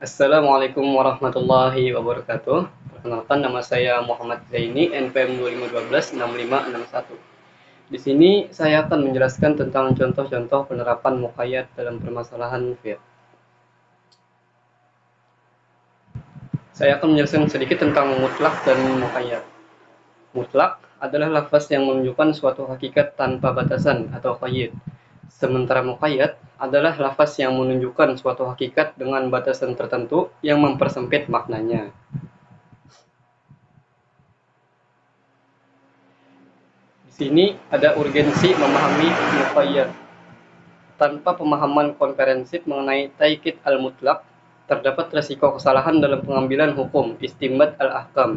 Assalamualaikum warahmatullahi wabarakatuh. Perkenalkan, nama saya Muhammad Zaini, NPM 2012 6561. Di sini saya akan menjelaskan tentang contoh-contoh penerapan muqayyad dalam permasalahan fiqh. Saya akan menjelaskan sedikit tentang mutlak dan muqayyad. Mutlak adalah lafaz yang menunjukkan suatu hakikat tanpa batasan atau qayyid. Sementara muqayyad adalah lafaz yang menunjukkan suatu hakikat dengan batasan tertentu yang mempersempit maknanya. Di sini ada urgensi memahami muqayyad. Tanpa pemahaman komprehensif mengenai taykid al-mutlak, terdapat resiko kesalahan dalam pengambilan hukum istinbat al-ahkam,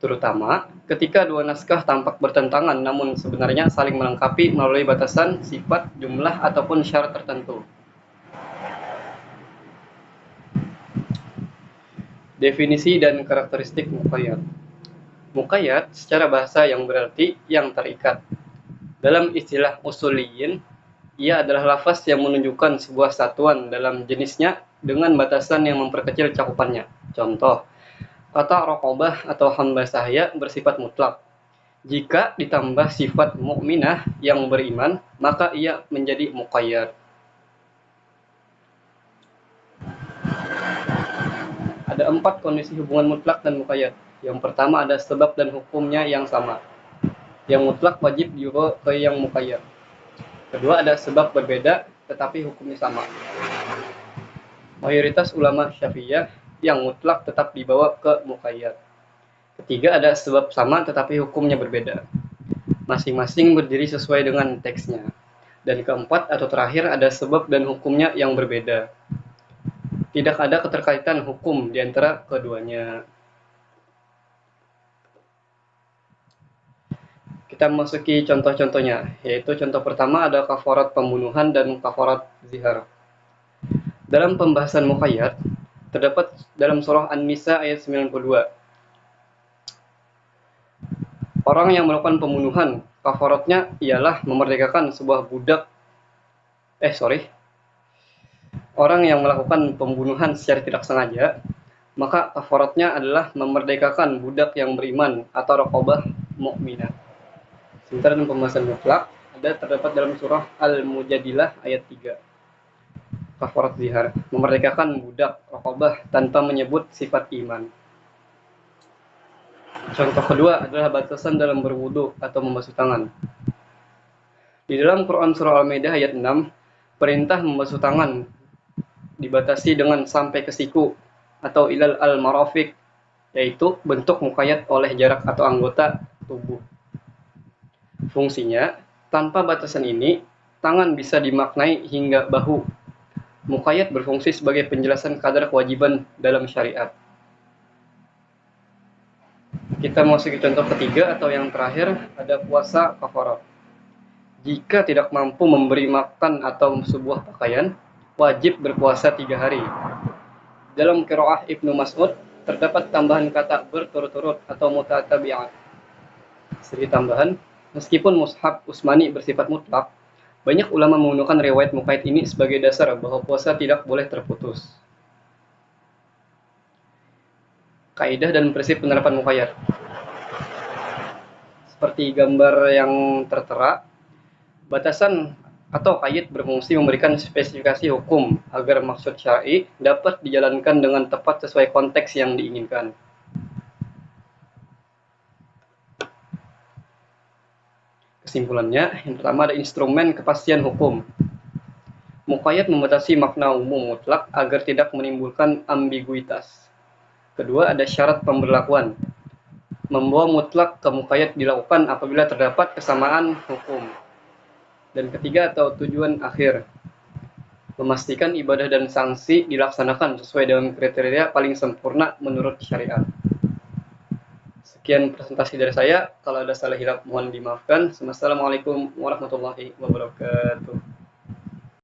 terutama ketika dua naskah tampak bertentangan namun sebenarnya saling melengkapi melalui batasan, sifat, jumlah, ataupun syarat tertentu. Definisi dan karakteristik muqayyad. Muqayyad secara bahasa yang berarti yang terikat. Dalam istilah usuliyin, ia adalah lafaz yang menunjukkan sebuah satuan dalam jenisnya dengan batasan yang memperkecil cakupannya. Contoh, kata raqabah atau hamba sahaya bersifat mutlak. Jika ditambah sifat mukminah yang beriman, maka ia menjadi muqayyad. Ada 4 kondisi hubungan mutlak dan muqayyad. Yang pertama ada sebab dan hukumnya yang sama. Yang mutlak wajib dibawa ke yang muqayyad. Kedua, ada sebab berbeda tetapi hukumnya sama. Mayoritas ulama Syafi'iyah yang mutlak tetap dibawa ke muqayyad. Ketiga, ada sebab sama tetapi hukumnya berbeda. Masing-masing berdiri sesuai dengan teksnya. Dan keempat atau terakhir, ada sebab dan hukumnya yang berbeda. Tidak ada keterkaitan hukum di antara keduanya. Kita masuki contoh-contohnya, yaitu contoh pertama ada kafarat pembunuhan dan kafarat zihar. Dalam pembahasan muqayyad, terdapat dalam surah An-Nisa ayat 92. Orang yang melakukan pembunuhan, kafaratnya ialah memerdekakan sebuah budak. Orang yang melakukan pembunuhan secara tidak sengaja, maka kafaratnya adalah memerdekakan budak yang beriman atau raqabah mukminah. Sementara dalam pembahasan mutlak terdapat dalam surah Al-Mujadilah ayat 3. Kafarat zihar, memerdekakan budak raqabah tanpa menyebut sifat iman. Contoh kedua adalah batasan dalam berwudu atau membasuh tangan. Di dalam Quran surah Al-Maidah ayat 6, perintah membasuh tangan dibatasi dengan sampai ke siku atau ilal al-marafiq, yaitu bentuk muqayyad oleh jarak atau anggota tubuh. Fungsinya, tanpa batasan ini, tangan bisa dimaknai hingga bahu. Muqayyad berfungsi sebagai penjelasan kadar kewajiban dalam syariat. Kita masuk ke contoh ketiga atau yang terakhir, ada puasa kafarat. Jika tidak mampu memberi makan atau sebuah pakaian, wajib berpuasa 3 hari. Dalam qiraah Ibnu Mas'ud, terdapat tambahan kata berturut-turut atau mutatabi'at. Sedikit tambahan, meskipun mushaf Utsmani bersifat mutlak, banyak ulama menggunakan riwayat muqayyad ini sebagai dasar bahwa puasa tidak boleh terputus. Kaidah dan prinsip penerapan muqayyad. Seperti gambar yang tertera, batasan atau qayyid berfungsi memberikan spesifikasi hukum agar maksud syar'i dapat dijalankan dengan tepat sesuai konteks yang diinginkan. Kesimpulannya, yang pertama ada instrumen kepastian hukum. Muqayyad membatasi makna umum mutlak agar tidak menimbulkan ambiguitas. Kedua, ada syarat pemberlakuan. Membawa mutlak ke muqayyad dilakukan apabila terdapat kesamaan hukum. Dan ketiga atau tujuan akhir. Memastikan ibadah dan sanksi dilaksanakan sesuai dengan kriteria paling sempurna menurut syariat. Sekian presentasi dari saya. Kalau ada salah hilaf mohon dimaafkan. Wassalamualaikum warahmatullahi wabarakatuh.